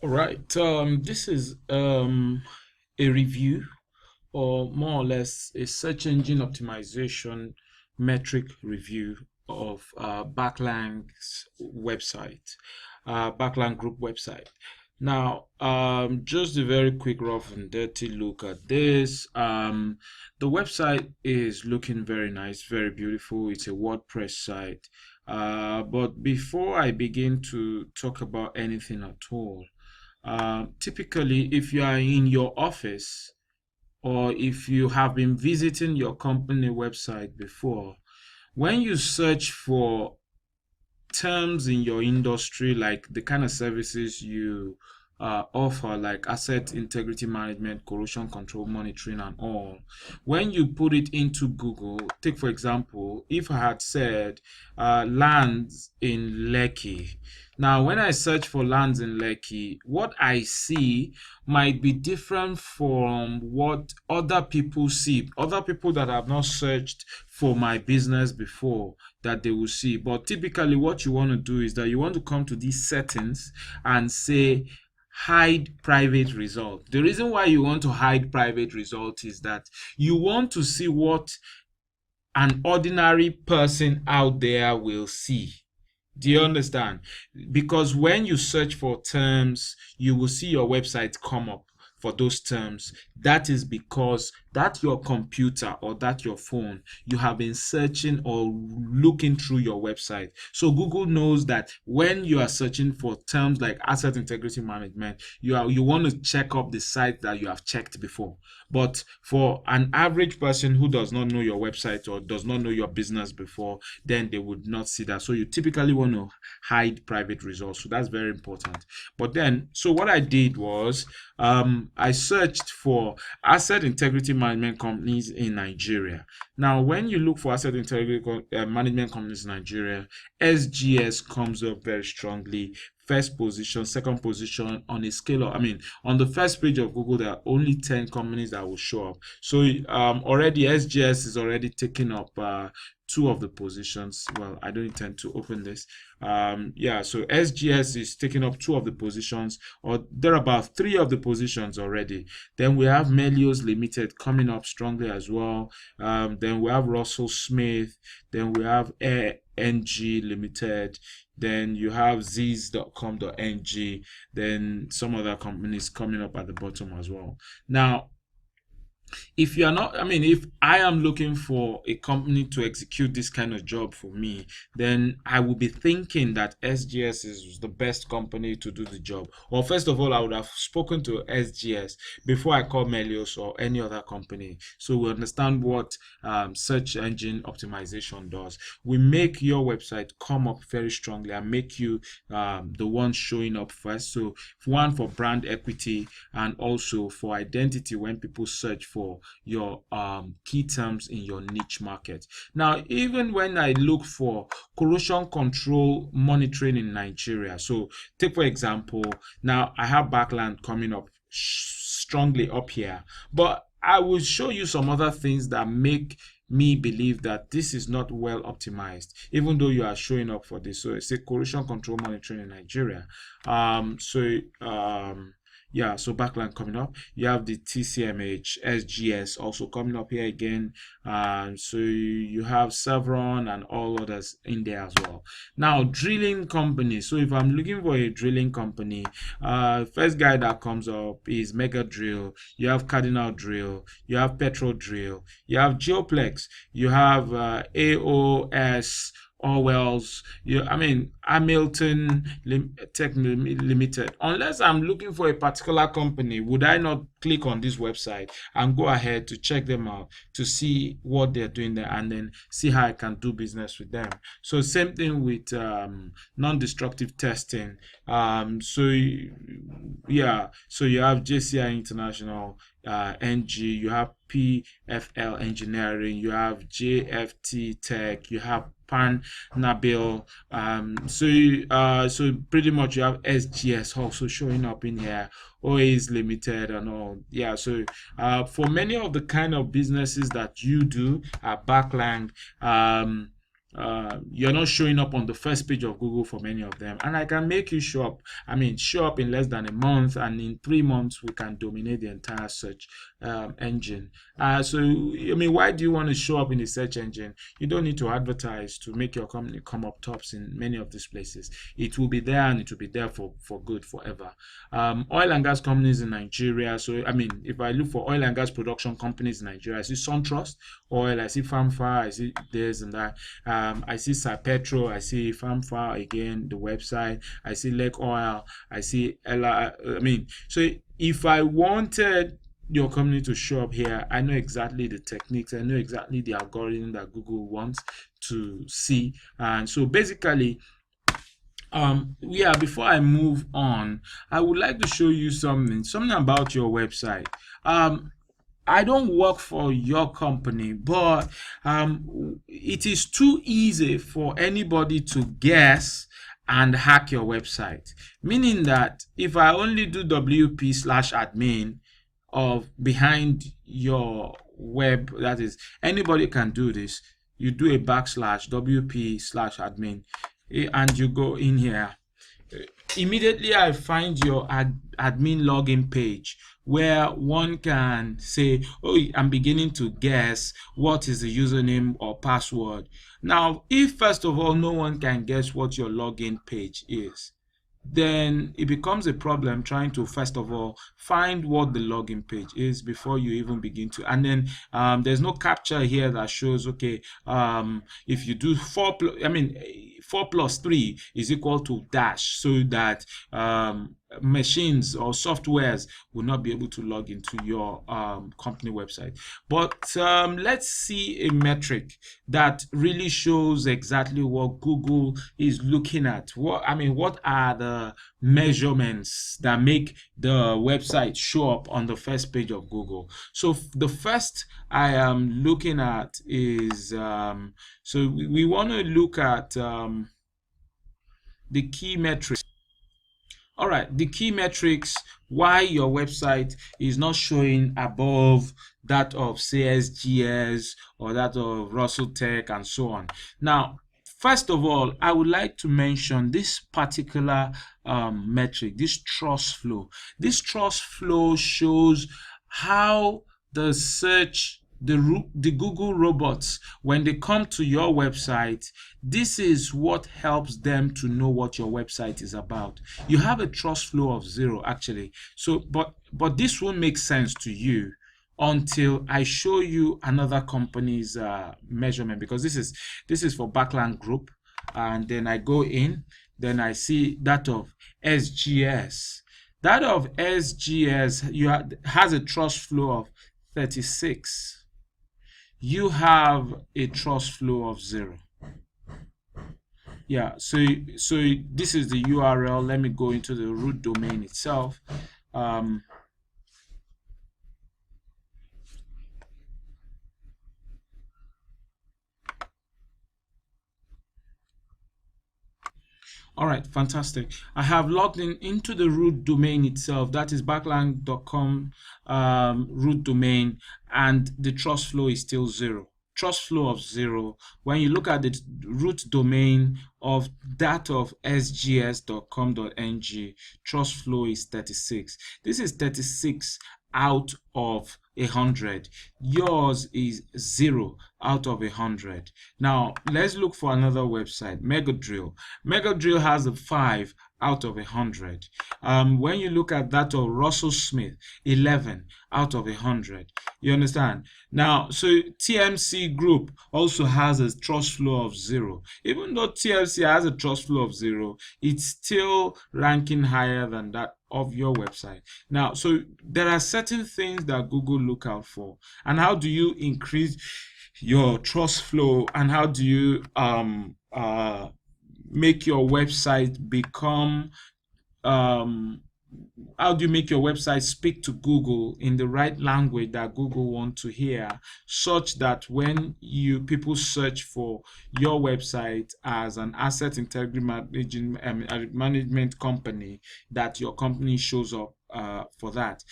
All right. This is a review, or more or less a search engine optimization metric review of Backlang's website, Backlang Group website. Now, just a very quick, rough and dirty look at this. The website is looking very nice, very beautiful. It's a WordPress site. But before I begin to talk about anything at all, typically, if you are in your office or if you have been visiting your company website before, when you search for terms in your industry, like the kind of services you offer, like asset integrity management, corrosion control monitoring, and all, when you put it into Google, take for example, if I had said lands in Lekki. Now, when I search for lands in Lekki, what I see might be different from what other people see. Other people that have not searched for my business before, that they will see. But typically, what you want to do is that you want to come to these settings and say hide private result. The reason why you want to hide private result is that you want to see what an ordinary person out there will see. Do you understand? Because when you search for terms, you will see your website come up for those terms. That is because that your computer or that your phone, you have been searching or looking through your website. So Google knows that when you are searching for terms like asset integrity management, you want to check up the site that you have checked before. But for an average person who does not know your website or does not know your business before, then they would not see that. So you typically want to hide private results. So that's very important. But then, so what I did was I searched for asset integrity management companies in Nigeria. Now, when you look for asset integrity management companies in Nigeria, SGS comes up very strongly. First position, second position on a scale of, I mean, on the first page of Google, there are only 10 companies that will show up. So already SGS is already taking up two of the positions. Well, I don't intend to open this. Yeah, so SGS is taking up two of the positions, or there are about three of the positions already. Then we have Melios Limited coming up strongly as well. Then we have Russell Smith. Then we have NG Limited. Then you have Ziz.com.ng. Then some other companies coming up at the bottom as well. Now, if you are not, I mean, if I am looking for a company to execute this kind of job for me, then I will be thinking that SGS is the best company to do the job. Well, first of all, I would have spoken to SGS before I call Melios or any other company, so we understand what search engine optimization does. We make your website come up very strongly and make you the one showing up first. So one, for brand equity, and also for identity when people search for your key terms in your niche market. Now, even when I look for corrosion control monitoring in Nigeria, so take for example, now I have Backland coming up strongly up here, but I will show you some other things that make me believe that this is not well optimized, even though you are showing up for this. So it's a corrosion control monitoring in Nigeria. Yeah, so Backland coming up. You have the TCMH, SGS also coming up here again. So you have Sevron and all others in there as well. Now, drilling company. So if I'm looking for a drilling company, first guy that comes up is Mega Drill. You have Cardinal Drill. You have Petro Drill. You have Geoplex. You have AOS. Orwell's, I mean, Hamilton Tech Limited. Unless I'm looking for a particular company, would I not click on this website and go ahead to check them out to see what they're doing there and then see how I can do business with them? So same thing with non-destructive testing. Yeah, so you have JCI International, NG, you have PFL Engineering, you have JFT Tech, you have Pan Nabil. So pretty much you have SGS also showing up in here, OAs Limited and all. Yeah, so for many of the kind of businesses that you do at Backlang, you're not showing up on the first page of Google for many of them, and I can make you show up. I mean, show up in less than a month, and in 3 months we can dominate the entire search engine. So I mean, why do you want to show up in the search engine? You don't need to advertise to make your company come up tops in many of these places. It will be there, and it will be there for good forever. Oil and gas companies in Nigeria. So I mean, if I look for oil and gas production companies in Nigeria, I see SunTrust Oil, I see FAMFA, I see this and that. I see Sapetro, I see FAMFA again, the website, I see Lake Oil, I see Ella. I mean, so if I wanted your company to show up here, I know exactly the techniques, I know exactly the algorithm that Google wants to see. And so basically, before I move on, I would like to show you something about your website. I don't work for your company, but it is too easy for anybody to guess and hack your website. Meaning that if I only do WP/admin of behind your web, that is, anybody can do this. You do a /WP/admin and you go in here. Immediately I find your admin login page where one can say, oh, I'm beginning to guess what is the username or password. Now, if first of all no one can guess what your login page is, then it becomes a problem trying to first of all find what the login page is before you even begin to. And then there's no captcha here that shows, okay, if you do 4 + 3 is equal to dash, so that machines or softwares will not be able to log into your company website. But let's see a metric that really shows exactly what Google is looking at. What are the measurements that make the website show up on the first page of Google? So the first I am looking at is so we want to look at the key metrics. All right, the key metrics, why your website is not showing above that of SGS or that of Russell Tech and so on. Now, first of all, I would like to mention this particular metric, this trust flow. This trust flow shows how the search, the Google robots, when they come to your website, this is what helps them to know what your website is about. You have a trust flow of 0 actually. So, but this won't make sense to you until I show you another company's measurement, because this is for Backland Group, and then I go in, then I see that of SGS. That of SGS has a trust flow of 36. You have a trust flow of 0. Yeah, so this is the URL. Let me go into the root domain itself. All right, fantastic. I have logged into the root domain itself. That is backland.com root domain, and the trust flow is still 0. Trust flow of 0. When you look at the root domain of that of sgs.com.ng, trust flow is 36. This is 36 out of 100. Yours is 0 out of 100. Now let's look for another website, Megadrill. Megadrill has a 5 out of 100. When you look at that of Russell Smith, 11 out of 100. You understand? Now, so TMC Group also has a trust flow of 0. Even though TMC has a trust flow of 0, it's still ranking higher than that of your website. Now, so there are certain things that Google look out for. And how do you increase your trust flow, and how do you make your website become how do you make your website speak to Google in the right language that Google want to hear, such that when people search for your website as an asset integrity management company, that your company shows up for that.